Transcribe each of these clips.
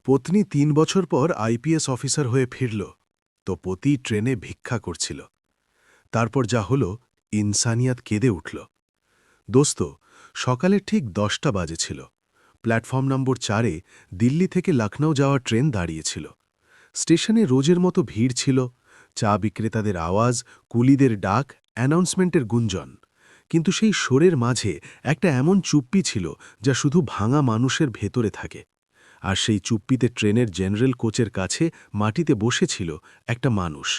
পত্নী ৩ বছর পর আইপিএস অফিসার হয়ে ফিরল, তো পতি ট্রেনে ভিক্ষা করছিল। তারপর যা হল, ইনসানিয়াত কেঁদে উঠল। দোস্ত, সকালে ঠিক 10টা বাজেছিল। প্ল্যাটফর্ম নম্বর 4-এ দিল্লি থেকে লখনৌ যাওয়া ট্রেন দাঁড়িয়েছিল। স্টেশনে রোজের মতো ভিড় ছিল, চা বিক্রেতাদের আওয়াজ, কুলিদের ডাক, অ্যানাউন্সমেন্টের গুঞ্জন। কিন্তু সেই শোরের মাঝে একটা এমন চুপ্পি ছিল যা শুধু ভাঙা মানুষের ভেতরে থাকে। আর সেই চুপ্পিতে ট্রেনের জেনারেল কোচের কাছে মাটিতে বসেছিল একটা মানুষ।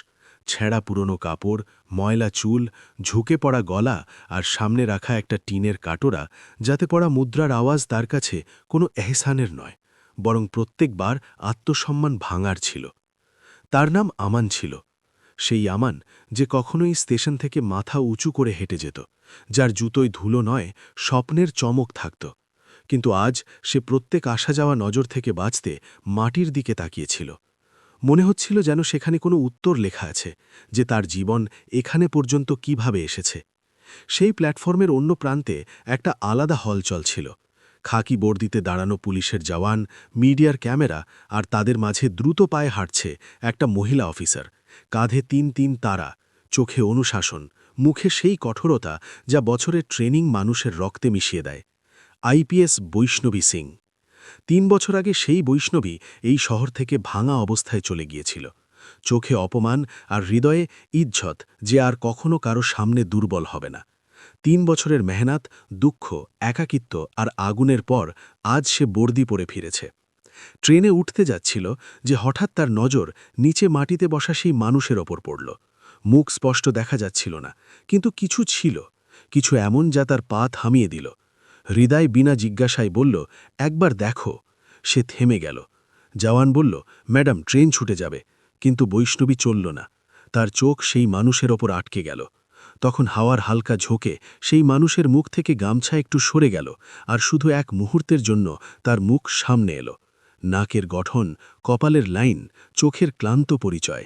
ছেঁড়া পুরনো কাপড়, ময়লা চুল, ঝুঁকে পড়া গলা আর সামনে রাখা একটা টিনের কাটোরা, যাতে পড়া মুদ্রার আওয়াজ তার কাছে কোনো এহসানের নয়, বরং প্রত্যেকবার আত্মসম্মান ভাঙার ছিল। তার নাম আমান ছিল। সেই আমান যে কখনোই স্টেশন থেকে মাথা উঁচু করে হেঁটে যেত, যার জুতোয় ধুলো নয়, স্বপ্নের চমক থাকত। কিন্তু আজ সে প্রত্যেক আসা যাওয়া নজর থেকে বাঁচতে মাটির দিকে তাকিয়েছিল। মনে হচ্ছিল যেন সেখানে কোনো উত্তর লেখা আছে, যে তার জীবন এখানে পর্যন্ত কিভাবে এসেছে। সেই প্ল্যাটফর্মের অন্য প্রান্তে একটা আলাদা হলচল ছিল। খাকি বর্দিতে দাঁড়ানো পুলিশের জওয়ান, মিডিয়ার ক্যামেরা, আর তাদের মাঝে দ্রুত পায়ে হাঁটছে একটা মহিলা অফিসার। কাঁধে ৩ তারা, চোখে অনুশাসন, মুখে সেই কঠোরতা যা বছরের ট্রেনিং মানুষের রক্তে মিশিয়ে দেয়। আইপিএস বৈষ্ণবী সিং। ৩ বছর আগে সেই বৈষ্ণবী এই শহর থেকে ভাঙা অবস্থায় চলে গিয়েছিল। চোখে অপমান আর হৃদয়ে ইজ্জত, যে আর কখনো কারো সামনে দুর্বল হবে না। ৩ বছরের মেহনত, দুঃখ, একাকিত্ব আর আগুনের পর আজ সে বর্দি পরে ফিরেছে। ট্রেনে উঠতে যাচ্ছিল যে হঠাৎ তার নজর নিচে মাটিতে বসা সেই মানুষের ওপর পড়ল। মুখ স্পষ্ট দেখা যাচ্ছিল না, কিন্তু কিছু ছিল, কিছু এমন যা তার পা থামিয়ে দিল। হৃদয় বিনা জিজ্ঞাসায় বলল, একবার দেখো। সে থেমে গেল। জওয়ান বলল, ম্যাডাম, ট্রেন ছুটে যাবে। কিন্তু বৈষ্ণবী চলল না। তার চোখ সেই মানুষের ওপর আটকে গেল। তখন হাওয়ার হালকা ঝোঁকে সেই মানুষের মুখ থেকে গামছা একটু সরে গেল, আর শুধু এক মুহূর্তের জন্য তার মুখ সামনে এলো। নাকের গঠন, কপালের লাইন, চোখের ক্লান্ত পরিচয়।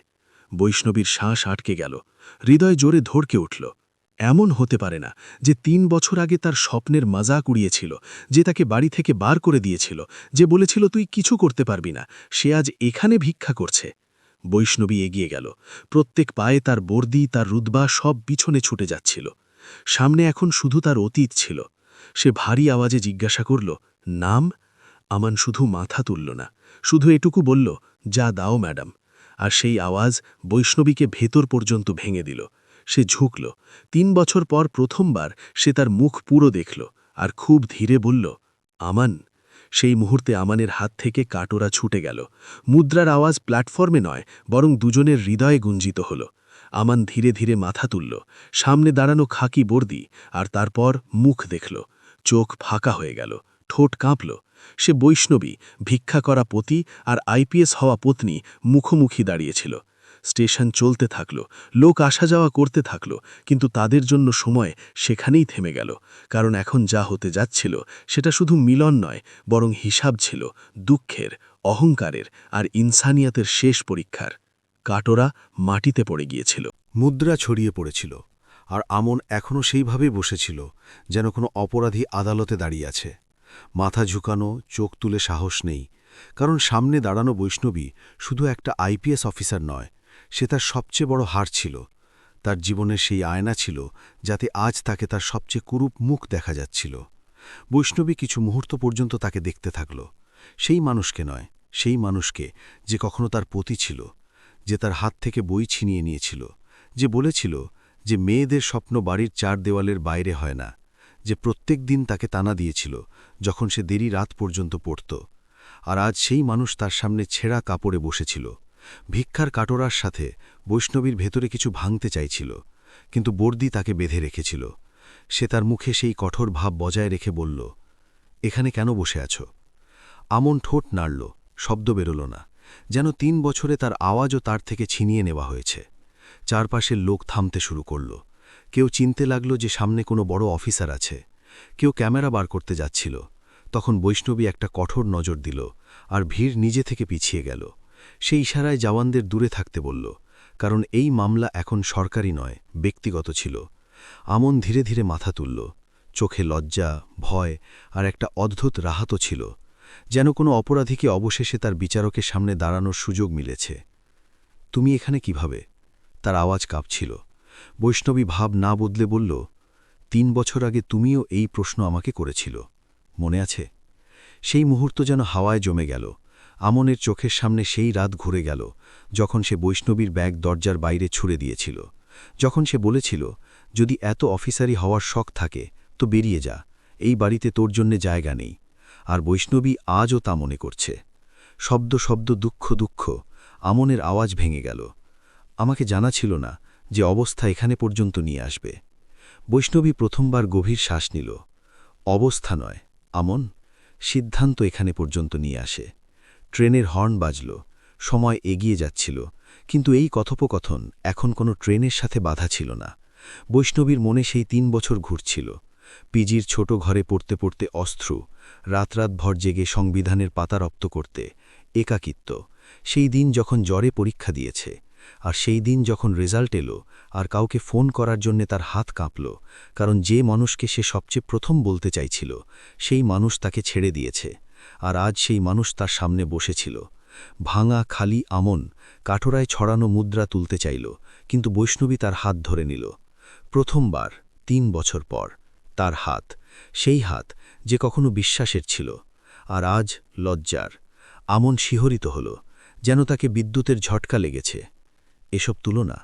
বৈষ্ণবীর শ্বাস আটকে গেল, হৃদয় জোরে ধড়কে উঠল। এমন হতে পারে না যে ৩ বছর আগে তার স্বপ্নের মজাক উড়িয়েছিল, যে তাকে বাড়ি থেকে বার করে দিয়েছিল, যে বলেছিল তুই কিছু করতে পারবি না, সে আজ এখানে ভিক্ষা করছে। বৈষ্ণবী এগিয়ে গেল। প্রত্যেক পায়ে তার বর্দি, তার রুদবা সব পিছনে ছুটে যাচ্ছিল। সামনে এখন শুধু তার অতীত ছিল। সে ভারী আওয়াজে জিজ্ঞাসা করল, নাম? আমান শুধু মাথা তুলল না, শুধু এটুকু বলল, যা দাও ম্যাডাম। আর সেই আওয়াজ বৈষ্ণবীকে ভেতর পর্যন্ত ভেঙে দিল। সে ঝুঁকল। ৩ বছর পর প্রথমবার সে তার মুখ পুরো দেখল, আর খুব ধীরে বলল, আমান। সেই মুহূর্তে আমানের হাত থেকে কাটোরা ছুটে গেল। মুদ্রার আওয়াজ প্ল্যাটফর্মে নয়, বরং দুজনের হৃদয়ে গুঞ্জিত হল। আমান ধীরে ধীরে মাথা তুলল। সামনে দাঁড়ানো খাকি বর্দি, আর তারপর মুখ দেখল। চোখ ফাঁকা হয়ে গেল, ঠোঁট কাঁপল। সে বৈষ্ণবী, ভিক্ষা করা পতি আর আইপিএস হওয়া পত্নী মুখোমুখি দাঁড়িয়েছিল। স্টেশন চলতে থাকল, লোক আসা যাওয়া করতে থাকল, কিন্তু তাদের জন্য সময় সেখানেই থেমে গেল। কারণ এখন যা হতে যাচ্ছিল সেটা শুধু মিলন নয়, বরং হিসাব ছিল দুঃখের, অহংকারের আর ইনসানিয়াতের শেষ পরীক্ষার। কাটোরা মাটিতে পড়ে গিয়েছিল, মুদ্রা ছড়িয়ে পড়েছিল, আর আমন এখনও সেইভাবেই বসেছিল, যেন কোনো অপরাধী আদালতে দাঁড়িয়ে আছে। মাথা ঝুঁকানো, চোখ তুলে সাহস নেই, কারণ সামনে দাঁড়ানো বৈষ্ণবী শুধু একটা আইপিএস অফিসার নয়, সে তার সবচেয়ে বড় হার ছিল। তার জীবনের সেই আয়না ছিল, যাতে আজ তাকে তার সবচেয়ে কুরূপ মুখ দেখা যাচ্ছিল। বৈষ্ণবী কিছু মুহূর্ত পর্যন্ত তাকে দেখতে থাকল। সেই মানুষকে নয়, সেই মানুষকে যে কখনো তার পতি ছিল, যে তার হাত থেকে বই ছিনিয়ে নিয়েছিল, যে বলেছিল যে মেয়েদের স্বপ্ন বাড়ির 4 দেওয়ালের বাইরে হয় না, যে প্রত্যেক দিন তাকে তানা দিয়েছিল যখন সে দেরি রাত পর্যন্ত পড়ত। আর আজ সেই মানুষ তার সামনে ছেঁড়া কাপড়ে বসেছিল। ভিক্ষার কাটোরার সাথে বৈষ্ণবীর ভেতরে কিছু ভাঙতে চাইছিল, কিন্তু বর্দি তাকে বেঁধে রেখেছিল। সে তার মুখে সেই কঠোর ভাব বজায় রেখে বলল, এখানে কেন বসে আছো? আমন ঠোঁট নাড়ল, শব্দ বেরোল না, যেন ৩ বছরে তার আওয়াজও তার থেকে ছিনিয়ে নেওয়া হয়েছে। চারপাশের লোক থামতে শুরু করল। কেউ চিনতে লাগল যে সামনে কোনো বড় অফিসার আছে, কেউ ক্যামেরা বার করতে যাচ্ছিল। তখন বৈষ্ণবী একটা কঠোর নজর দিল, আর ভিড় নিজে থেকে পিছিয়ে গেল। সেই ইশারায় জওয়ানদের দূরে থাকতে বলল, কারণ এই মামলা এখন সরকারি নয়, ব্যক্তিগত ছিল। আমন ধীরে ধীরে মাথা তুলল। চোখে লজ্জা, ভয় আর একটা অদ্ভুত রাহাতও ছিল। যেন কোনো অপরাধীকে অবশেষে তার বিচারকের সামনে দাঁড়ানোর সুযোগ মিলেছে। তুমি এখানে কিভাবে? তার আওয়াজ কাঁপছিল। বৈষ্ণবী ভাব না বদলে বলল, ৩ বছর আগে তুমিও এই প্রশ্ন আমাকে করেছিল, মনে আছে? সেই মুহূর্ত যেন হাওয়ায় জমে গেল। আমনের চোখের সামনে সেই রাত ঘুরে গেল, যখন সে বৈষ্ণবীর ব্যাগ দরজার বাইরে ছুঁড়ে দিয়েছিল, যখন সে বলেছিল, যদি এত অফিসারি হওয়ার শখ থাকে তো বেরিয়ে যা, এই বাড়িতে তোর জন্যে জায়গা নেই। আর বৈষ্ণবী আজও তা মনে করছে। শব্দ শব্দ, দুঃখ দুঃখ, আমনের আওয়াজ ভেঙে গেল। আমাকে জানা ছিল না যে অবস্থা এখানে পর্যন্ত নিয়ে আসবে। বৈষ্ণবী প্রথমবার গভীর শ্বাস নিল। অবস্থা নয়, আমন, সিদ্ধান্ত এখানে পর্যন্ত নিয়ে আসে। ট্রেনের হর্ন বাজল, সময় এগিয়ে যাচ্ছিল, কিন্তু এই কথোপকথন এখন কোনো ট্রেনের সাথে বাধা ছিল না। বৈষ্ণবীর মনে সেই ৩ বছর ঘুরছিল। পিজির ছোট ঘরে পড়তে পড়তে অস্ত্র, রাত ভর জেগে সংবিধানের পাতা রপ্ত করতে, একাকিত্ব, সেই দিন যখন জ্বরে পরীক্ষা দিয়েছে, আর সেই দিন যখন রেজাল্ট এলো আর কাউকে ফোন করার জন্যে তার হাত কাঁপল, কারণ যে মানুষকে সে সবচেয়ে প্রথম বলতে চাইছিল সেই মানুষ তাকে ছেড়ে দিয়েছে। আর আজ সেই মানুষ তার সামনে বসেছিল। ভাঙা খালি আমন কাঠোরায় ছড়ানো মুদ্রা তুলতে চাইল, কিন্তু বৈষ্ণবী তার হাত ধরে নিল। প্রথমবার ৩ বছর পর তার হাত, সেই হাত যে কখনো বিশ্বাসের ছিল, আর আজ লজ্জার। আমন শিহরিত হল, যেন তাকে বিদ্যুতের ঝটকা লেগেছে। এসব তুলনা,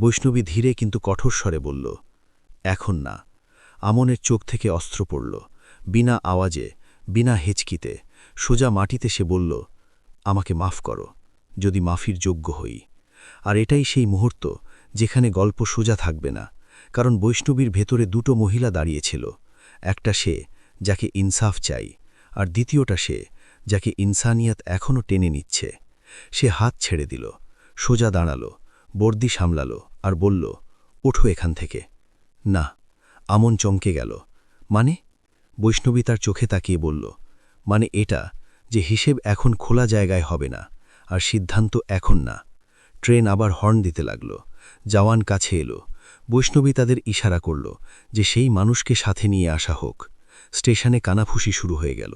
বৈষ্ণবী ধীরে কিন্তু কঠোর স্বরে বলল, এখন না। আমনের চোখ থেকে অস্ত্র পড়ল, বিনা আওয়াজে, বিনা হেঁচকিতে, সোজা মাটিতে সে বলল, আমাকে মাফ করো, যদি মাফির যোগ্য হই। আর এটাই সেই মুহূর্ত যেখানে গল্প সোজা থাকবে না, কারণ বৈষ্ণবীর ভেতরে দুটো মহিলা দাঁড়িয়েছিল। একটা সে, যাকে ইনসাফ চাই, আর দ্বিতীয়টা সে, যাকে ইনসানিয়াত এখনও টেনে নিচ্ছে। সে হাত ছেড়ে দিল, সোজা দাঁড়ালো, বর্দি সামলালো, আর বলল, ওঠো এখান থেকে। না। আমন চমকে গেল। মানে? বৈষ্ণবী তার চোখে তাকিয়ে বলল, মানে এটা যে হিসেব এখন খোলা জায়গায় হবে না, আর সিদ্ধান্ত এখন না। ট্রেন আবার হর্ন দিতে লাগল। জওয়ান কাছে এলো। বৈষ্ণবী তাদের ইশারা করল যে সেই মানুষকে সাথে নিয়ে আসা হোক। স্টেশনে কানাফুসি শুরু হয়ে গেল।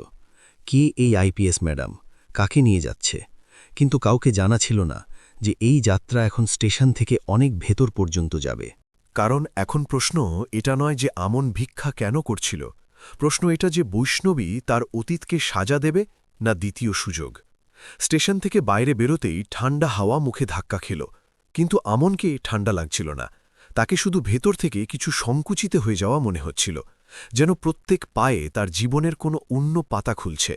কি এই আইপিএস ম্যাডাম? কাকে নিয়ে যাচ্ছে? কিন্তু কাউকে জানা ছিল না যে এই যাত্রা এখন স্টেশন থেকে অনেক ভেতর পর্যন্ত যাবে। কারণ এখন প্রশ্ন এটা নয় যে আমন ভিক্ষা কেন করছিল, প্রশ্ন এটা যে বৈষ্ণবী তার অতীতকে সাজা দেবে না দ্বিতীয় সুযোগ। স্টেশন থেকে বাইরে বেরোতেই ঠান্ডা হাওয়া মুখে ধাক্কা খেল, কিন্তু আমনকে ঠান্ডা লাগছিল না। তাকে শুধু ভেতর থেকে কিছু সংকুচিত হয়ে যাওয়া মনে হচ্ছিল, যেন প্রত্যেক পায়ে তার জীবনের কোনো অন্য পাতা খুলছে।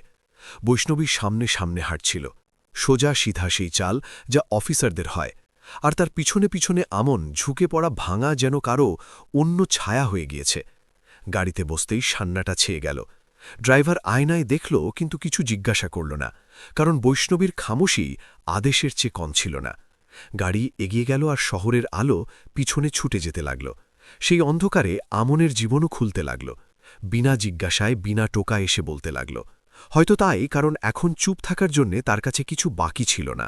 বৈষ্ণবী সামনে সামনে হাঁটছিল, সোজা সিধা সেই চাল যা অফিসারদের হয়, আর তার পিছনে পিছনে আমন ঝুঁকে পড়া ভাঙা যেন কারো অন্য ছায়া হয়ে গিয়েছে। গাড়িতে বসতেই সান্নাটা ছেয়ে গেল। ড্রাইভার আয়নায় দেখল, কিন্তু কিছু জিজ্ঞাসা করল না, কারণ বৈষ্ণবীর খামোশি আদেশের চেয়ে কম ছিল না। গাড়ি এগিয়ে গেল, আর শহরের আলো পিছনে ছুটে যেতে লাগল। সেই অন্ধকারে আমনের জীবনও খুলতে লাগল। বিনা জিজ্ঞাসায়, বিনা টোকা এসে বলতে লাগল। হয়তো তাই, কারণ এখন চুপ থাকার জন্যে তার কাছে কিছু বাকি ছিল না।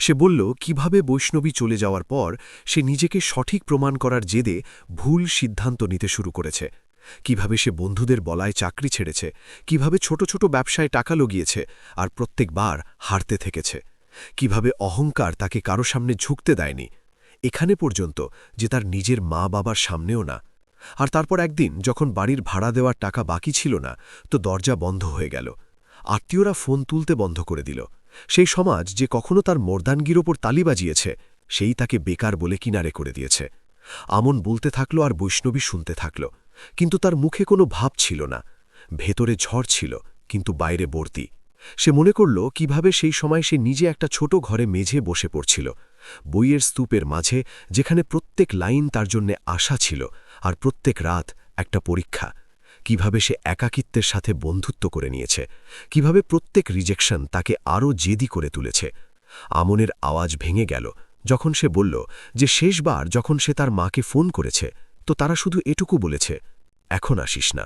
সে বলল কিভাবে বৈষ্ণবী চলে যাওয়ার পর সে নিজেকে সঠিক প্রমাণ করার জেদে ভুল সিদ্ধান্ত নিতে শুরু করেছে, কিভাবে সে বন্ধুদের বলায় চাকরি ছেড়েছে, কিভাবে ছোট ছোট ব্যবসায় টাকা লগিয়েছে আর প্রত্যেকবার হারতে থেকেছে, কিভাবে অহংকার তাকে কারো সামনে ঝুঁকতে দেয়নি, এখানে পর্যন্ত যে তার নিজের মা বাবার সামনেও না। আর তারপর একদিন যখন বাড়ির ভাড়া দেওয়ার টাকা বাকি ছিল না, তো দরজা বন্ধ হয়ে গেল। আত্মীয়রা ফোন তুলতে বন্ধ করে দিল। সেই সমাজ যে কখনো তার মর্দানগির ওপর তালি বাজিয়েছে, সেই তাকে বেকার বলে কিনারে করে দিয়েছে। আমন বলতে থাকল, আর বৈষ্ণবী শুনতে থাকল, কিন্তু তার মুখে কোনো ভাব ছিল না। ভেতরে ঝড় ছিল, কিন্তু বাইরে বর্তি। সে মনে করল কিভাবে সেই সময় সে নিজে একটা ছোট ঘরে মেঝে বসে পড়ছিল, বইয়ের স্তূপের মাঝে, যেখানে প্রত্যেক লাইন তার জন্যে আশা ছিল, আর প্রত্যেক রাত একটা পরীক্ষা। কিভাবে সে একাকিত্বের সাথে বন্ধুত্ব করে নিয়েছে, কিভাবে প্রত্যেক রিজেকশন তাকে আরও জেদি করে তুলেছে। আমনের আওয়াজ ভেঙে গেল যখন সে বলল যে শেষবার যখন সে তার মাকে ফোন করেছে, তো তারা শুধু এটুকু বলেছে, এখন আসিস না।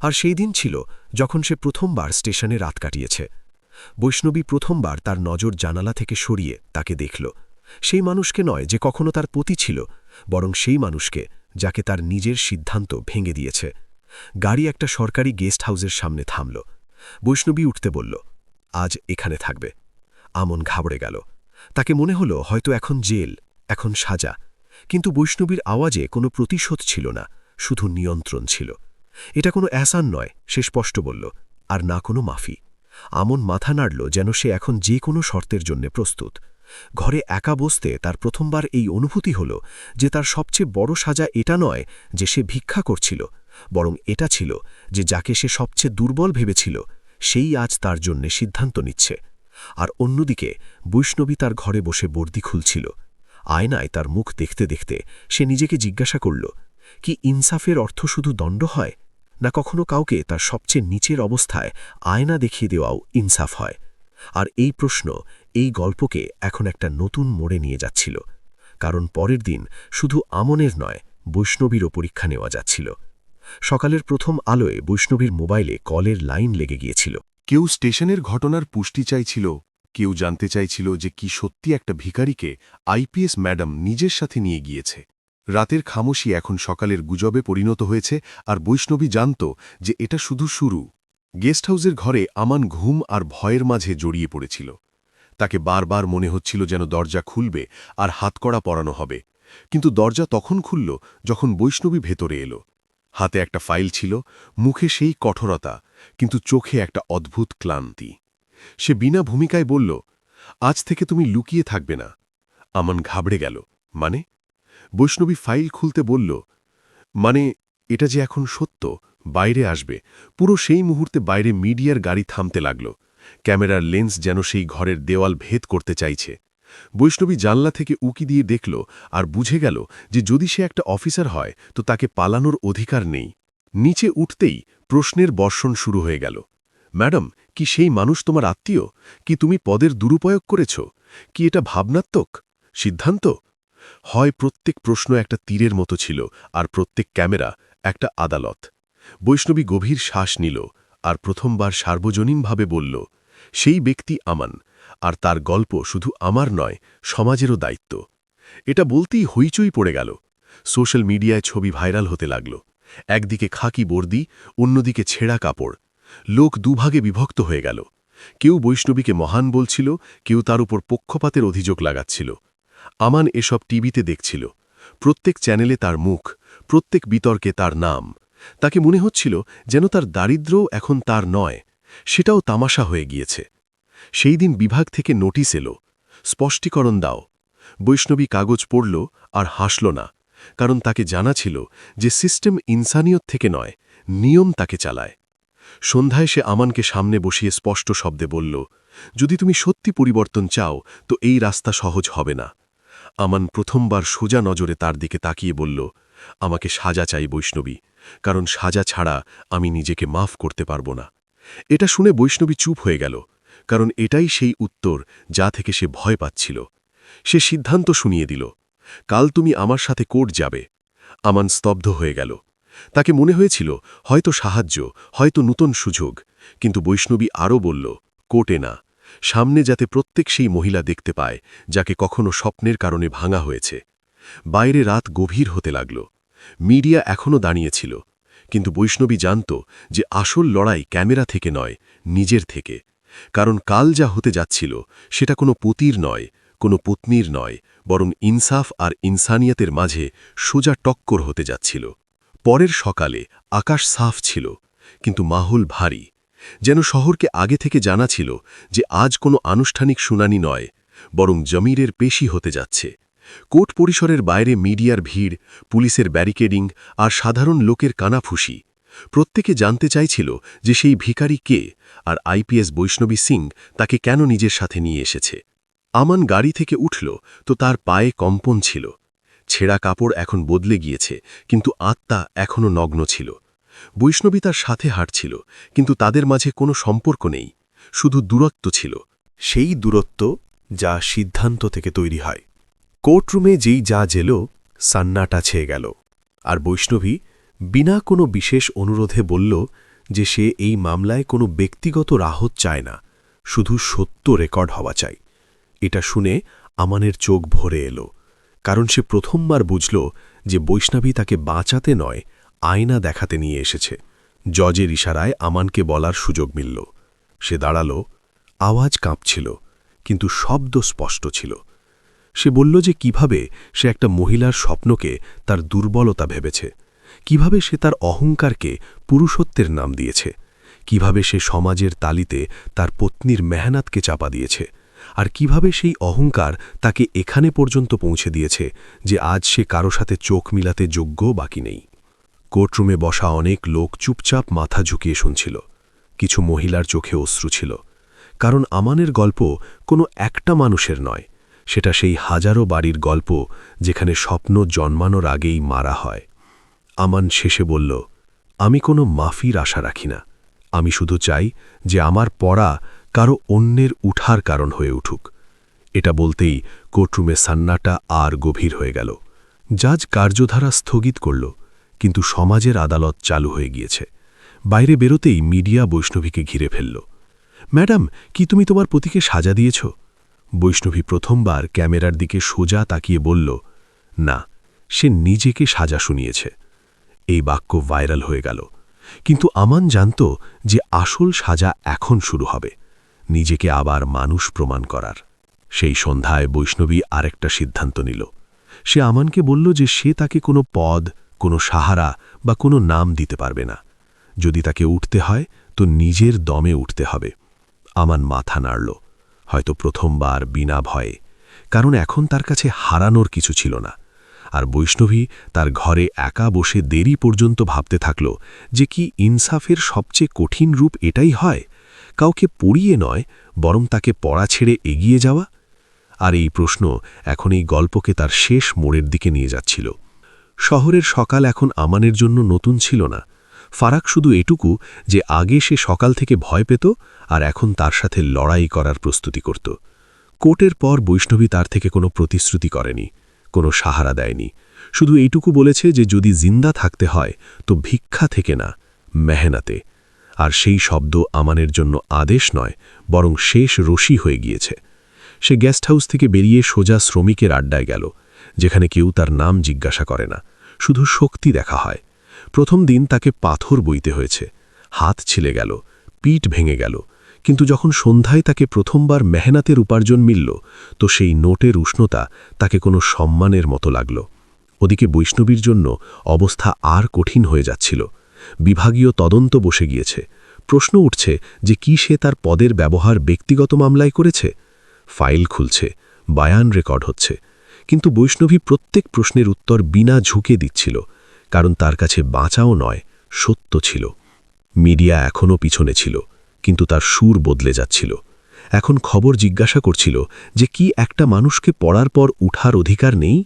আর সেই দিন ছিল যখন সে প্রথমবার স্টেশনে রাত কাটিয়েছে। বৈষ্ণবী প্রথমবার তার নজর জানালা থেকে সরিয়ে তাকে দেখল। সেই মানুষকে নয় যে কখনো তার পতি ছিল, বরং সেই মানুষকে যাকে তার নিজের সিদ্ধান্ত ভেঙে দিয়েছে। গাড়ি একটা সরকারি গেস্ট হাউসের সামনে থামল। বৈষ্ণবী উঠতে বলল, আজ এখানে থাকবে। আমন ঘাবড়ে গেল। তাকে মনে হলো হয়তো এখন জেল, এখন সাজা। কিন্তু বৈষ্ণবীর আওয়াজে কোনো প্রতিশোধ ছিল না, শুধু নিয়ন্ত্রণ ছিল। এটা কোনো অ্যাসান নয়, সে স্পষ্ট বলল, আর না কোনো মাফি। আমন মাথা নাড়ল, যেন সে এখন যে কোনো শর্তের জন্য প্রস্তুত। ঘরে একা বসতে তার প্রথমবার এই অনুভূতি হল যে তার সবচেয়ে বড় সাজা এটা নয় যে সে ভিক্ষা করছিল, বরং এটা ছিল যে যাকে সে সবচেয়ে দুর্বল ভেবেছিল সেই আজ তার জন্যে সিদ্ধান্ত নিচ্ছে। আর অন্যদিকে বৈষ্ণবী তার ঘরে বসে বর্দি খুলছিল। আয়নায় তার মুখ দেখতে দেখতে সে নিজেকে জিজ্ঞাসা করল, কি ইনসাফের অর্থ শুধু দণ্ড হয়, না কখনো কাউকে তার সবচেয়ে নিচের অবস্থায় আয়না দেখিয়ে দেওয়াও ইনসাফ হয়? আর এই প্রশ্ন এই গল্পকে এখন একটা নতুন মোড়ে নিয়ে যাচ্ছিল, কারণ পরের দিন শুধু আমনের নয়, বৈষ্ণবীরও পরীক্ষা নেওয়া যাচ্ছিল। সকালের প্রথম আলোয় বৈষ্ণবীর মোবাইলে কলের লাইন লেগে গিয়েছিল। কেউ স্টেশনের ঘটনার পুষ্টি চাইছিল, কেউ জানতে চাইছিল যে কি সত্যি একটা ভিখারিকে আইপিএস ম্যাডাম নিজের সাথে নিয়ে গিয়েছে। রাতের খামোশি এখন সকালের গুজবে পরিণত হয়েছে, আর বৈষ্ণবী জানত যে এটা শুধু শুরু। গেস্ট হাউসের ঘরে আমান ঘুম আর ভয়ের মাঝে জড়িয়ে পড়েছিল। তাকে বারবার মনে হচ্ছিল যেন দরজা খুলবে আর হাতকড়া পরানো হবে, কিন্তু দরজা তখন খুলল যখন বৈষ্ণবী ভেতরে এলো। হাতে একটা ফাইল ছিল, মুখে সেই কঠোরতা, কিন্তু চোখে একটা অদ্ভুত ক্লান্তি। সে বিনা ভূমিকায় বলল, আজ থেকে তুমি লুকিয়ে থাকবে না। আমান ঘাবড়ে গেল, মানে? বৈষ্ণবী ফাইল খুলতে বলল, মানে এটা যে এখন সত্য, বাইরে আসবে। পুরো সেই মুহূর্তে বাইরে মিডিয়ার গাড়ি থামতে লাগল। ক্যামেরার লেন্স যেন সেই ঘরের দেওয়াল ভেদ করতে চাইছে। বৈষ্ণবী জানলা থেকে উকি দিয়ে দেখল আর বুঝে গেল যে যদি সে একটা অফিসার হয় তো তাকে পালানোর অধিকার নেই। নিচে উঠতেই প্রশ্নের বর্ষণ শুরু হয়ে গেল। ম্যাডাম, কি সেই মানুষ তোমার আত্মীয়? কি তুমি পদের দুরুপয়োগ করেছ? কি এটা ভাবনাত্মক সিদ্ধান্ত? হয় প্রত্যেক প্রশ্ন একটা তীরের মতো ছিল, আর প্রত্যেক ক্যামেরা একটা আদালত। বৈষ্ণবী গভীর শ্বাস নিল আর প্রথমবার সার্বজনীনভাবে বলল, সেই ব্যক্তি আমান, আর তার গল্প শুধু আমার নয়, সমাজেরও দায়িত্ব। এটা বলতেই হইচই পড়ে গেল। সোশ্যাল মিডিয়ায় ছবি ভাইরাল হতে লাগল। একদিকে খাকি বর্দি, অন্যদিকে ছেঁড়া কাপড়। লোক দুভাগে বিভক্ত হয়ে গেল। কেউ বৈষ্ণবীকে মহান বলছিল, কেউ তার উপর পক্ষপাতের অভিযোগ লাগাচ্ছিল। আমান এসব টিভিতে দেখছিল। প্রত্যেক চ্যানেলে তার মুখ, প্রত্যেক বিতর্কে তার নাম। তাকে মনে হচ্ছিল যেন তার দারিদ্র্যও এখন তার নয়, সেটাও তামাশা হয়ে গিয়েছে। সেই দিন বিভাগ থেকে নোটিশ এলো, স্পষ্টীকরণ দাও। বৈষ্ণবী কাগজ পড়ল আর হাসল না, কারণ তাকে জানা ছিল যে সিস্টেম ইনসানিয়ত থেকে নয়, নিয়ম তাকে চালায়। সন্ধ্যায় সে আমানকে সামনে বসিয়ে স্পষ্ট শব্দে বলল, যদি তুমি সত্যি পরিবর্তন চাও তো এই রাস্তা সহজ হবে না। আমান প্রথমবার সোজা নজরে তার দিকে তাকিয়ে বলল, আমাকে সাজা চাই বৈষ্ণবী, কারণ সাজা ছাড়া আমি নিজেকে মাফ করতে পারব না। এটা শুনে বৈষ্ণবী চুপ হয়ে গেল, কারণ এটাই সেই উত্তর যা থেকে সে ভয় পাচ্ছিল। সে সিদ্ধান্ত শুনিয়ে দিল, কাল তুমি আমার সাথে কোর্ট যাবে। আমান স্তব্ধ হয়ে গেল। তাকে মনে হয়েছিল হয়তো সাহায্য, হয়তো নূতন সুযোগ, কিন্তু বৈষ্ণবী আরও বলল, কোর্টে না, সামনে যাতে প্রত্যেক সেই মহিলা দেখতে পায় যাকে কখনো স্বপ্নের কারণে ভাঙা হয়েছে। বাইরে রাত গভীর হতে লাগল। মিডিয়া এখনও দাঁড়িয়েছিল, কিন্তু বৈষ্ণবী জানত যে আসল লড়াই ক্যামেরা থেকে নয়, নিজের থেকে। কারণ কাল যা হতে যাচ্ছিল সেটা কোনো পতির নয়, কোনো পত্নীর নয়, বরং ইনসাফ আর ইনসানিয়তের মাঝে সোজা টক্কর হতে যাচ্ছিল। পরের সকালে আকাশ সাফ ছিল, কিন্তু মাহৌল ভারী। যেন শহরকে আগে থেকে জানা ছিল যে আজ কোনো আনুষ্ঠানিক শুনানি নয়, বরং জমিরের পেশি হতে যাচ্ছে। কোর্ট পরিসরের বাইরে মিডিয়ার ভিড়, পুলিশের ব্যারিকেডিং আর সাধারণ লোকের কানাফুসি। প্রত্যেকে জানতে চাইছিল যে সেই ভিখারি কে, আর আইপিএস বৈষ্ণবী সিং তাকে কেন নিজের সাথে নিয়ে এসেছে। আমান গাড়ি থেকে উঠল তো তার পায়ে কম্পন ছিল। ছেঁড়া কাপড় এখন বদলে গিয়েছে, কিন্তু আত্মা এখনও নগ্ন ছিল। বৈষ্ণবী তার সাথে হাঁটছিল, কিন্তু তাদের মাঝে কোনো সম্পর্ক নেই, শুধু দূরত্ব ছিল। সেই দূরত্ব যা সিদ্ধান্ত থেকে তৈরি হয়। কোর্টরুমে যেই যা এল, সান্নাটা ছেয়ে গেল, আর বৈষ্ণবী বিনা কোনো বিশেষ অনুরোধে বলল যে সে এই মামলায় কোনো ব্যক্তিগত রাহত চায় না, শুধু সত্য রেকর্ড হওয়া চাই। এটা শুনে আমানের চোখ ভরে এলো, কারণ সে প্রথমবার বুঝল যে বৈষ্ণবী তাকে বাঁচাতে নয়, আয়না দেখাতে নিয়ে এসেছে। জজের ইশারায় আমানকে বলার সুযোগ মিলল, সে দাঁড়াল, আওয়াজ কাঁপছিল, কিন্তু শব্দ স্পষ্ট ছিল। সে বলল যে কিভাবে সে একটা মহিলার স্বপ্নকে তার দুর্বলতা ভেবেছে, কিভাবে সে তার অহংকারকে পুরুষত্বের নাম দিয়েছে, কিভাবে সে সমাজের তালিতে তার পত্নীর মেহনতকে চাপা দিয়েছে, আর কিভাবে সেই অহংকার তাকে এখানে পর্যন্ত পৌঁছে দিয়েছে যে আজ সে কারো সাথে চোখ মিলাতে যোগ্য বাকি নেই। কোর্টরুমে বসা অনেক লোক চুপচাপ মাথা ঝুঁকিয়ে শুনছিল। কিছু মহিলার চোখে অশ্রু ছিল, কারণ আমানের গল্প কোনো একটা মানুষের নয়, সেটা সেই হাজারো বাড়ির গল্প যেখানে স্বপ্ন জন্মানোর আগেই মারা হয়। আমান শেষে বলল, আমি কোনো মাফির আশা রাখি না, আমি শুধু চাই যে আমার পড়া কারো অন্যের উঠার কারণ হয়ে উঠুক। এটা বলতেই কোর্টরুমে সান্নাটা আর গভীর হয়ে গেল। জাজ কার্যধারা স্থগিত করল, কিন্তু সমাজের আদালত চালু হয়ে গিয়েছে। বাইরে বেরোতেই মিডিয়া বৈষ্ণবীকে ঘিরে ফেলল। ম্যাডাম, কি তুমি তোমার পতিকে সাজা দিয়েছ? বৈষ্ণবী প্রথমবার ক্যামেরার দিকে সোজা তাকিয়ে বলল, না, সে নিজেকে সাজা শুনিয়েছে। এই বাক্য ভাইরাল হয়ে গেল, কিন্তু আমান জানত যে আসল সাজা এখন শুরু হবে, নিজেকে আবার মানুষ প্রমাণ করার। সেই সন্ধ্যায় বৈষ্ণবী আরেকটা সিদ্ধান্ত নিল। সে আমানকে বলল যে সে তাকে কোনো পদ, কোনো সাহারা বা কোনো নাম দিতে পারবে না। যদি তাকে উঠতে হয় তো নিজের দমে উঠতে হবে। আমান মাথা নাড়ল, হয়তো প্রথমবার বিনা ভয়ে, কারণ এখন তার কাছে হারানোর কিছু ছিল না। আর বৈষ্ণবী তার ঘরে একা বসে দেরি পর্যন্ত ভাবতে থাকল যে কি ইনসাফের সবচেয়ে কঠিন রূপ এটাই হয়, কাউকে পড়িয়ে নয়, বরং তাকে পড়া ছেড়ে এগিয়ে যাওয়া। আর এই প্রশ্ন এখন এই গল্পকে তার শেষ মোড়ের দিকে নিয়ে যাচ্ছিল। শহরের সকাল এখন আমানের জন্য নতুন ছিল না। ফারাক শুধু এটুকু যে আগে সে সকাল থেকে ভয় পেত, আর এখন তার সাথে লড়াই করার প্রস্তুতি করত। কোর্টের পর বৈষ্ণবী তার থেকে কোনো প্রতিশ্রুতি করেনি, কোনো সাহারা দেয়নি, শুধু এইটুকু বলেছে যে যদি জিন্দা থাকতে হয় তো ভিক্ষা থেকে না, মেহনতে। আর সেই শব্দ আমানের জন্য আদেশ নয়, বরং শেষ রশি হয়ে গিয়েছে। সে গেস্ট হাউস থেকে বেরিয়ে সোজা শ্রমিকের আড্ডায় গেল, যেখানে কেউ তার নাম জিজ্ঞাসা করে না, শুধু শক্তি দেখা হয়। প্রথম দিন তাকে পাথর বইতে হয়েছে, হাত ছিলে গেল, পিঠ ভেঙে গেল, কিন্তু যখন সন্ধ্যায় তাকে প্রথমবার মেহনতের উপার্জন মিলল, তো সেই নোটের উষ্ণতা তাকে কোনো সম্মানের মতো লাগল। ওদিকে বৈষ্ণবীর জন্য অবস্থা আর কঠিন হয়ে যাচ্ছিল। বিভাগীয় তদন্ত বসে গিয়েছে। প্রশ্ন উঠছে যে কি সে তার পদের ব্যবহার ব্যক্তিগত মামলায় করেছে। ফাইল খুলছে, বায়ান রেকর্ড হচ্ছে, কিন্তু বৈষ্ণবী প্রত্যেক প্রশ্নের উত্তর বিনা ঝুঁকে দিচ্ছিল, কারণ তার কাছে বাঁচাও নয়, সত্য ছিল। মিডিয়া এখনও পিছনে ছিল, কিন্তু তার সুর বদলে যাচ্ছিল। এখন খবর জিজ্ঞাসা করছিল যে কি একটা মানুষকে পড়ার পর উঠার অধিকার নেই।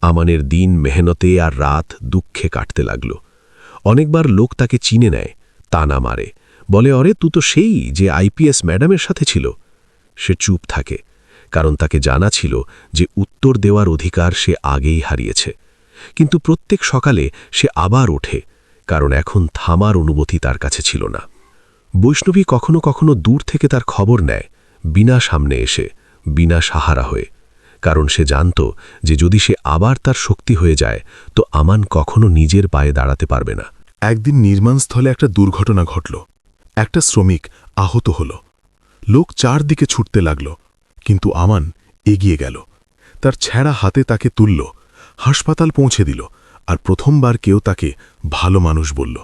আমানের দিন মেহনতে আর রাত দুঃখে কাটতে লাগল। অনেকবার লোক তাকে চিনে নেয়, তানা মারে, বলে, অরে তু তো সেই যে আইপিএস ম্যাডামের সাথে ছিল। সে চুপ থাকে, কারণ তাকে জানা ছিল যে উত্তর দেওয়ার অধিকার সে আগেই হারিয়েছে। কিন্তু প্রত্যেক সকালে সে আবার ওঠে, কারণ এখন থামার অনুমতি তার কাছে ছিল না। বৈষ্ণবী কখনো কখনো দূর থেকে তার খবর নেয়, বিনা সামনে এসে, বিনা সাহারা হয়ে, কারণ সে জানত যে যদি সে আবার তার শক্তি হয়ে যায় তো আমান কখনো নিজের পায়ে দাঁড়াতে পারবে না। একদিন নির্মাণস্থলে একটা দুর্ঘটনা ঘটল। একটা শ্রমিক আহত হল। লোক চারদিকে ছুটতে লাগল, কিন্তু আমান এগিয়ে গেল, তার ছেঁড়া হাতে তাকে তুলল, হাসপাতাল পৌঁছে দিল, আর প্রথমবার কেউ তাকে ভালো মানুষ বলল।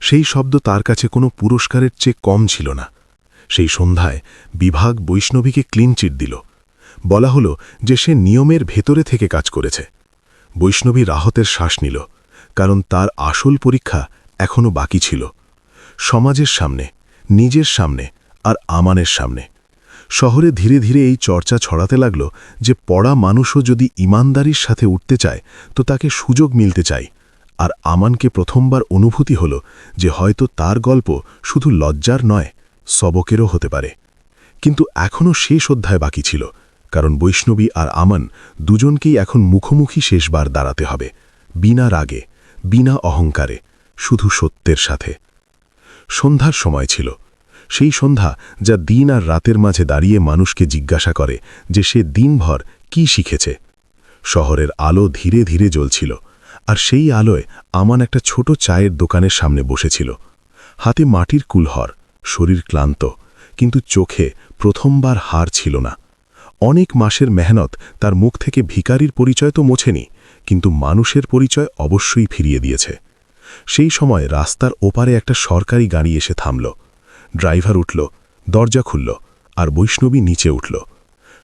সেই শব্দ তার কাছে কোনো পুরস্কারের চেয়ে কম ছিল না। সেই সন্ধ্যায় বিভাগ বৈষ্ণবীকে ক্লিন চিট দিল। বলা হলো যে সে নিয়মের ভেতরে থেকে কাজ করেছে। বৈষ্ণবী রাহতের শ্বাস নিল, কারণ তার আসল পরীক্ষা এখনও বাকি ছিল, সমাজের সামনে, নিজের সামনে, আর আমানের সামনে। শহরে ধীরে ধীরে এই চর্চা ছড়াতে লাগল যে পড়া মানুষও যদি ইমানদারির সাথে উঠতে চায় তো তাকে সুযোগ মিলতে চায়। আর আমানকে প্রথমবার অনুভূতি হল যে হয়তো তার গল্প শুধু লজ্জার নয়, সবকেরও হতে পারে। কিন্তু এখনও শেষ অধ্যায় বাকি ছিল, কারণ বৈষ্ণবী আর আমান দুজনকেই এখন মুখোমুখি শেষবার দাঁড়াতে হবে, বিনা রাগে, বিনা অহংকারে, শুধু সত্যের সাথে। সন্ধ্যার সময় ছিল, সেই সন্ধ্যা যা দিন আর রাতের মাঝে দাঁড়িয়ে মানুষকে জিজ্ঞাসা করে যে সে দিনভর কি শিখেছে। শহরের আলো ধীরে ধীরে জ্বলছিল, আর সেই আলোয় আমান একটা ছোট চায়ের দোকানের সামনে বসেছিল। হাতে মাটির কুলহর, শরীর ক্লান্ত, কিন্তু চোখে প্রথমবার হার ছিল না। অনেক মাসের মেহনত তার মুখ থেকে ভিখারির পরিচয় তো মোছেনি, কিন্তু মানুষের পরিচয় অবশ্যই ফিরিয়ে দিয়েছে। সেই সময় রাস্তার ওপারে একটা সরকারি গাড়ি এসে থামল। ড্রাইভার উঠল, দরজা খুলল, আর বৈষ্ণবী নিচে উঠল।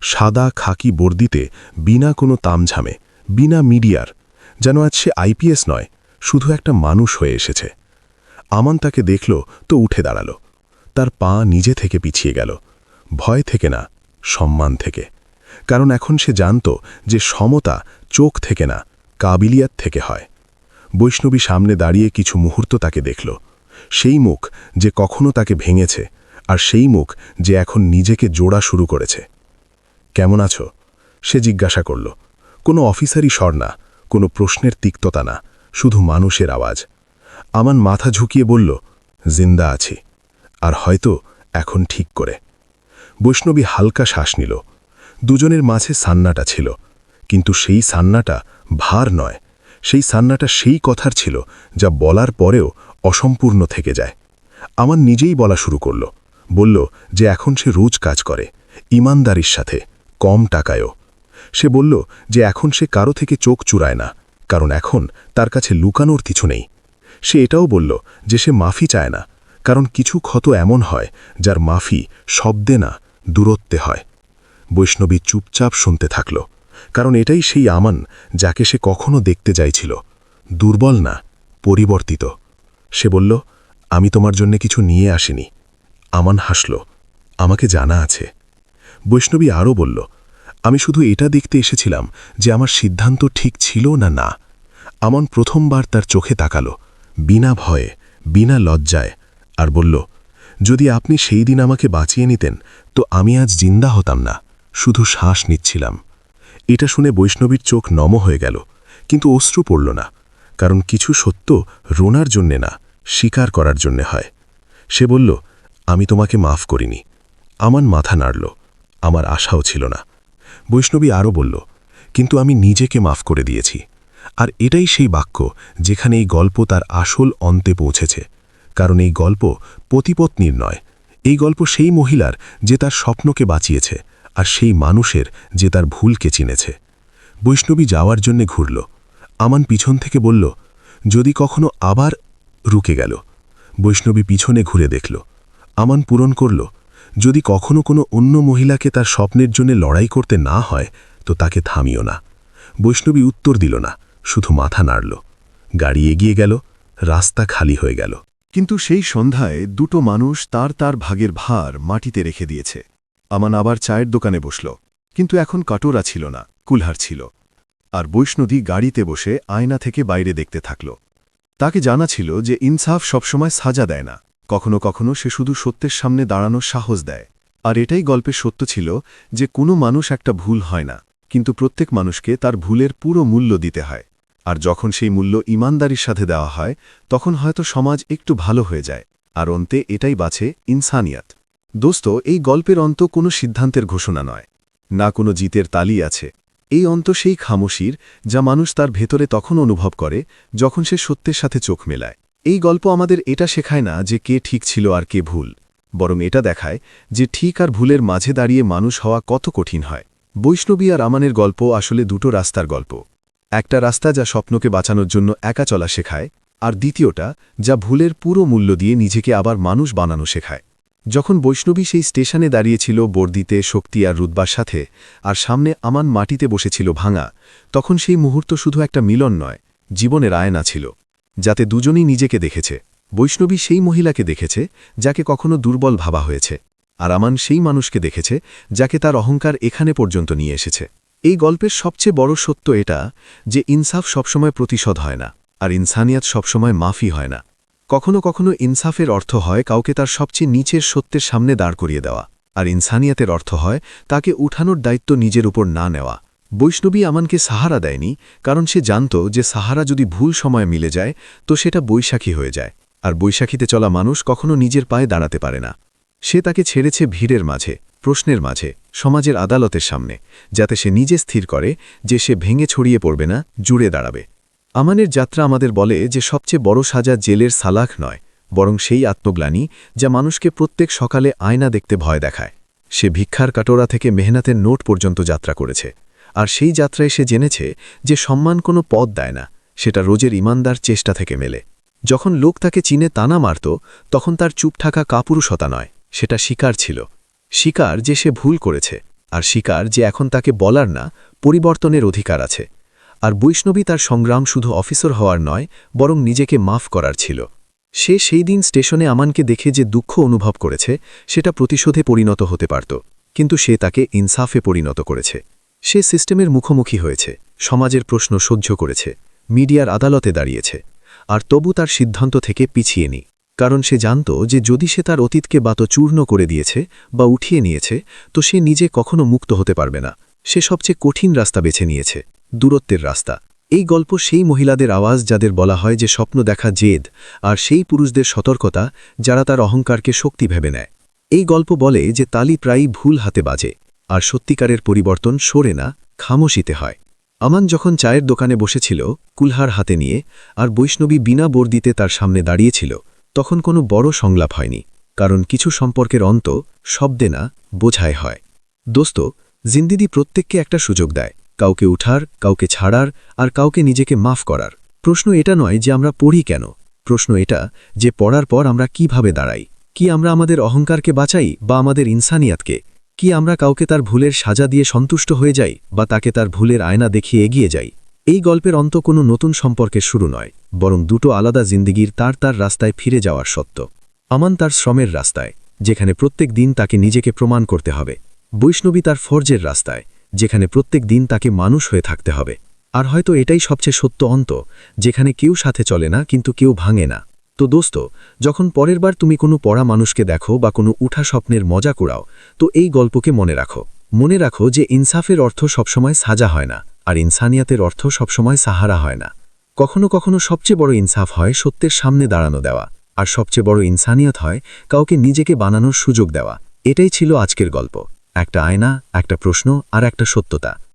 সাদা খাকি বর্দিতে, বিনা কোনো তামঝামে, বিনা মিডিয়ার, যেন আজ সে আইপিএস নয়, শুধু একটা মানুষ হয়ে এসেছে। আমান তাকে দেখল তো উঠে দাঁড়াল। তার পা নিজে থেকে পিছিয়ে গেল, ভয় থেকে না, সম্মান থেকে। কারণ এখন সে জানত যে সমতা চোখ থেকে না, কাবিলিয়াত থেকে হয়। বৈষ্ণবী সামনে দাঁড়িয়ে কিছু মুহূর্ত তাকে দেখল, সেই মুখ যে কখনো তাকে ভেঙেছে, আর সেই মুখ যে এখন নিজেকে জোড়া শুরু করেছে। কেমন আছো? সে জিজ্ঞাসা করল। কোনো অফিসারই স্বর না, কোনো প্রশ্নের তিক্ততা না, শুধু মানুষের আওয়াজ। আমান মাথা ঝুঁকিয়ে বলল, জিন্দা আছি, আর হয়তো এখন ঠিক করে। বৈষ্ণবী হালকা শ্বাস নিল। দুজনের মাঝে সান্নাটা ছিল, কিন্তু সেই সান্নাটা ভার নয়, সেই সান্নাটা সেই কথার ছিল যা বলার পরেও অসম্পূর্ণ থেকে যায়। আমান নিজেই বলা শুরু করল, বলল যে এখন সে রোজ কাজ করে, ইমানদারির সাথে, কম টাকায়ও। সে বলল যে এখন সে কারো থেকে চোখ চুরায় না, কারণ এখন তার কাছে লুকানোর কিছু নেই। সে এটাও বলল যে সে মাফি চায় না, কারণ কিছু ক্ষত এমন হয় যার মাফি শব্দে না, দূরত্বে হয়। বৈষ্ণবী চুপচাপ শুনতে থাকল, কারণ এটাই সেই আমান যাকে সে কখনো দেখতে চাইছিল, দুর্বল না, পরিবর্তিত। সে বলল, আমি তোমার জন্য কিছু নিয়ে আসিনি। আমান হাসল, আমাকে জানা আছে। বৈষ্ণবী আরও বলল, আমি শুধু এটা দেখতে এসেছিলাম যে আমার সিদ্ধান্ত ঠিক ছিল না না। আমান প্রথমবার তার চোখে তাকালো, বিনা ভয়ে, বিনা লজ্জায়, আর বলল, যদি আপনি সেই দিন আমাকে বাঁচিয়ে নিতেন তো আমি আজ জিন্দা হতাম না, শুধু শ্বাস নিচ্ছিলাম। এটা শুনে বৈষ্ণবীর চোখ নম হয়ে গেল, কিন্তু অশ্রু পড়ল না, কারণ কিছু সত্য রোনার জন্যে না, স্বীকার করার জন্যে হয়। সে বলল, আমি তোমাকে মাফ করিনি। আমান মাথা নাড়ল, আমার আশাও ছিল না। বৈষ্ণবী আরও বলল, কিন্তু আমি নিজেকে মাফ করে দিয়েছি। আর এটাই সেই বাক্য যেখানে এই গল্প তার আসল অন্তে পৌঁছেছে, কারণ এই গল্প পতিপত্নীর নয়, এই গল্প সেই মহিলার যে তার স্বপ্নকে বাঁচিয়েছে, আর সেই মানুষের যে তার ভুলকে চিনেছে। বৈষ্ণবী যাওয়ার জন্যে ঘুরল। আমান পিছন থেকে বলল, যদি কখনো আবার। রুকে গেল। বৈষ্ণবী পিছনে ঘুরে দেখল। আমান পূরণ করল, যদি কখনো কোনো অন্য মহিলাকে তার স্বপ্নের জন্য লড়াই করতে না হয় তো তাকে থামিও না। বৈষ্ণবী উত্তর দিল না, শুধু মাথা নাড়ল। গাড়ি এগিয়ে গেল, রাস্তা খালি হয়ে গেল। কিন্তু সেই সন্ধ্যায় দুটো মানুষ তার তার ভাগের ভার মাটিতে রেখে দিয়েছে। আমান আবার চায়ের দোকানে বসল, কিন্তু এখন কাটোরা ছিল না, কুলহার ছিল। আর বৈষ্ণবী গাড়িতে বসে আয়না থেকে বাইরে দেখতে থাকল। তাকে জানা ছিল যে ইনসাফ সবসময় সাজা দেয় না, কখনো কখনো সে শুধু সত্যের সামনে দাঁড়ানোর সাহস দেয়। আর এটাই গল্পের সত্য ছিল যে কোনো মানুষ একটা ভুল হয় না, কিন্তু প্রত্যেক মানুষকে তার ভুলের পুরো মূল্য দিতে হয়। আর যখন সেই মূল্য ইমানদারির সাথে দেওয়া হয়, তখন হয়তো সমাজ একটু ভালো হয়ে যায়, আর অন্তে এটাই বাঁচে ইনসানিয়াত। দোস্ত, এই গল্পের অন্ত কোনো সিদ্ধান্তের ঘোষণা নয়, না কোনো জিতের তালি আছে। এই অন্ত সেই খামোশির যা মানুষ তার ভেতরে তখন অনুভব করে যখন সে সত্যের সাথে চোখ মেলায়। এই গল্প আমাদের এটা শেখায় না যে কে ঠিক ছিল আর কে ভুল, বরং এটা দেখায় যে ঠিক আর ভুলের মাঝে দাঁড়িয়ে মানুষ হওয়া কত কঠিন হয়। বৈষ্ণবী আর আমানের গল্প আসলে দুটো রাস্তার গল্প। একটা রাস্তা যা স্বপ্নকে বাঁচানোর জন্য একা চলা শেখায়, আর দ্বিতীয়টা যা ভুলের পুরো মূল্য দিয়ে নিজেকে আবার মানুষ বানানো শেখায়। যখন বৈষ্ণবী সেই স্টেশনে দাঁড়িয়েছিল বর্দিতে, শক্তি আর রুতবার সাথে, আর সামনে আমান মাটিতে বসেছিল ভাঙা, তখন সেই মুহূর্ত শুধু একটা মিলন নয়, জীবনের আয়না ছিল, যাতে দুজনেই নিজেকে দেখেছে। বৈষ্ণবী সেই মহিলাকে দেখেছে যাকে কখনো দুর্বল ভাবা হয়েছে, আর আমান সেই মানুষকে দেখেছে যাকে তার অহংকার এখানে পর্যন্ত নিয়ে এসেছে। এই গল্পের সবচেয়ে বড় সত্য এটা যে ইনসাফ সবসময় প্রতিশোধ হয় না, আর ইনসানিয়াত সবসময় মাফি হয় না। কখনো কখনো ইনসাফের অর্থ হয় কাউকে তার সবচেয়ে নিচের সত্যের সামনে দাঁড় করিয়ে দেওয়া, আর ইনসানিয়াতের অর্থ হয় তাকে উঠানোর দায়িত্ব নিজের উপর না নেওয়া। বৈষ্ণবী আমানকে সাহারা দেয়নি, কারণ সে জানত যে সাহারা যদি ভুল সময়ে মিলে যায় তো সেটা বৈশাখী হয়ে যায়, আর বৈশাখীতে চলা মানুষ কখনো নিজের পায়ে দাঁড়াতে পারে না। সে তাকে ছেড়েছে ভিড়ের মাঝে, প্রশ্নের মাঝে, সমাজের আদালতের সামনে, যাতে সে নিজে স্থির করে যে সে ভেঙে ছড়িয়ে পড়বে না, জুড়ে দাঁড়াবে। আমানের যাত্রা আমাদের বলে যে সবচেয়ে বড় সাজা জেলের সালাখ নয়, বরং সেই আত্মগ্লানি যা মানুষকে প্রত্যেক সকালে আয়না দেখতে ভয় দেখায়। সে ভিক্ষার কাটোরা থেকে মেহনতের নোট পর্যন্ত যাত্রা করেছে, আর সেই যাত্রায় সে জেনেছে যে সম্মান কোনো পদ দেয় না, সেটা রোজের ইমানদার চেষ্টা থেকে মেলে। যখন লোক তাকে চিনে তানা মারত, তখন তার চুপ থাকা কাপুরুষতা নয়, সেটা স্বীকার ছিল। স্বীকার যে সে ভুল করেছে, আর স্বীকার যে এখন তাকে বলার না, পরিবর্তনের অধিকার আছে। আর বৈষ্ণবী তার সংগ্রাম শুধু অফিসার হওয়ার নয়, বরং নিজেকে মাফ করার ছিল। সে সেই দিন স্টেশনে আমানকে দেখে যে দুঃখ অনুভব করেছে, সেটা প্রতিশোধে পরিণত হতে পারত, কিন্তু সে তাকে ইনসাফে পরিণত করেছে। সে সিস্টেমের মুখোমুখি হয়েছে, সমাজের প্রশ্ন সহ্য করেছে, মিডিয়ার আদালতে দাঁড়িয়েছে, আর তবু তার সিদ্ধান্ত থেকে পিছিয়ে নি। কারণ সে জানত যে যদি সে তার অতীতকে বাত চূর্ণ করে দিয়েছে বা উঠিয়ে নিয়েছে, তো সে নিজে কখনো মুক্ত হতে পারবে না। সে সবচেয়ে কঠিন রাস্তা বেছে নিয়েছে, দূরত্বের রাস্তা। এই গল্প সেই মহিলাদের আওয়াজ যাদের বলা হয় যে স্বপ্ন দেখা জেদ, আর সেই পুরুষদের সতর্কতা যারা তার অহংকারকে শক্তি ভেবে নেয়। এই গল্প বলে যে তালি প্রায়ই ভুল হাতে বাজে, আর সত্যিকারের পরিবর্তন সরে না, খামোশিতে হয়। আমান যখন চায়ের দোকানে বসেছিল কুলহার হাতে নিয়ে, আর বৈষ্ণবী বিনা বর্দিতে তার সামনে দাঁড়িয়েছিল, তখন কোনো বড় সংলাপ হয়নি, কারণ কিছু সম্পর্কের অন্ত শব্দে না, বোঝায় হয়। দোস্ত, জিন্দিগি প্রত্যেককে একটা সুযোগ দেয়, কাউকে উঠার, কাউকে ছাড়ার, আর কাউকে নিজেকে মাফ করার। প্রশ্ন এটা নয় যে আমরা পড়ি কেন, প্রশ্ন এটা যে পড়ার পর আমরা কিভাবে দাঁড়াই। কি আমরা আমাদের অহংকারকে বাঁচাই বা আমাদের ইনসানিয়াতকে? কি আমরা কাউকে তার ভুলের সাজা দিয়ে সন্তুষ্ট হয়ে যাই বা তাকে তার ভুলের আয়না দেখিয়ে এগিয়ে যাই? এই গল্পের অন্ত কোনো নতুন সম্পর্কের শুরু নয়, বরং দুটো আলাদা জিন্দিগির তার রাস্তায় ফিরে যাওয়ার সত্য। আমান তার শ্রমের রাস্তায়, যেখানে প্রত্যেক দিন তাকে নিজেকে প্রমাণ করতে হবে। বৈষ্ণবী তার ফর্জের রাস্তায়, যেখানে প্রত্যেক দিন তাকে মানুষ হয়ে থাকতে হবে। আর হয়তো এটাই সবচেয়ে সত্য অন্ত, যেখানে কেউ সাথে চলে না কিন্তু কেউ ভাঙে না। তো দোস্ত, যখন পরের বার তুমি কোনো পড়া মানুষকে দেখো বা কোনো উঠা স্বপ্নের মজা কুড়াও, তো এই গল্পকে মনে রাখো। মনে রাখো যে ইনসাফের অর্থ সবসময় সাজা হয় না, আর ইনসানিয়াতের অর্থ সবসময় সাহারা হয় না। কখনো কখনো সবচেয়ে বড় ইনসাফ হয় সত্যের সামনে দাঁড়ানো দেওয়া, আর সবচেয়ে বড় ইনসানিয়াত হয় কাউকে নিজেকে বানানোর সুযোগ দেওয়া। এটাই ছিল আজকের গল্প, একটা আয়না, একটা প্রশ্ন, আর একটা সত্যতা।